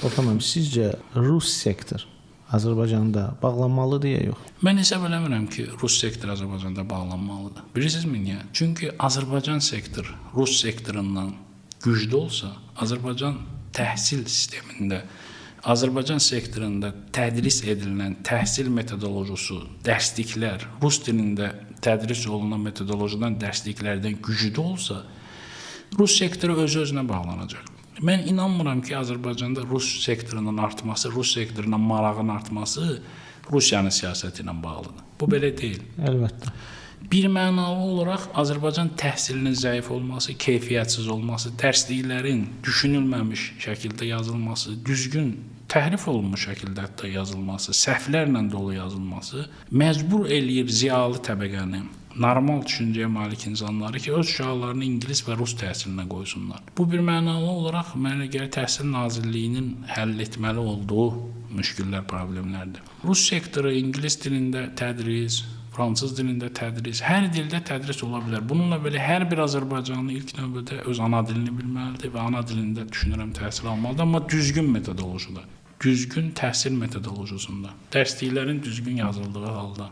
Orxan müəllim, sizcə rus sektor Azərbaycanda bağlanmalıdır ya yox? Mən hesab eləmirəm ki, rus sektoru Azərbaycanda bağlanmalıdır. Bilirsinizmi niyə? Çünki Azərbaycan sektor rus sektorundan güclü olsa, Azərbaycan təhsil sistemində, Azərbaycan sektorunda tədris edilən təhsil metodologiyası, dərsliklər, rus dilində tədris olunan metodologiyadan dərsliklərdən güclü olsa, rus sektoru öz-özünə bağlanacaq. Mən inanmıram ki, Azərbaycanda rus sektorunun artması, rus sektoruna marağın artması Rusiyanın siyasəti ilə bağlıdır. Bu belə deyil. Əlbəttə. Bir mənalı olaraq Azərbaycan təhsilinin zəif olması, keyfiyyətsiz olması, dərsliklərin düşünülməmiş şəkildə yazılması, düzgün təhrif olunmuş şəkildə hətta yazılması, səhvlərlə dolu yazılması məcbur eləyir ziyalı təbəqəni, normal düşüncəyə malik insanları ki, öz uşaqlarını ingilis və rus təhsilinə qoysunlar. Bu bir mənalı olaraq mənə görə Təhsil Nazirliyinin həll etməli olduğu müşkillər, problemlərdir. Rus sektoru ingilis dilində tədris, fransız dilində tədris, hər dildə tədris ola bilər. Bununla belə hər bir azərbaycanlı ilk növbədə öz ana dilini bilməlidir və ana dilində düşünürəm təhsil almalıdır, amma düzgün metodolojiyada, düzgün təhsil metodolojisində, dərsliklərin düzgün yazıldığı halda.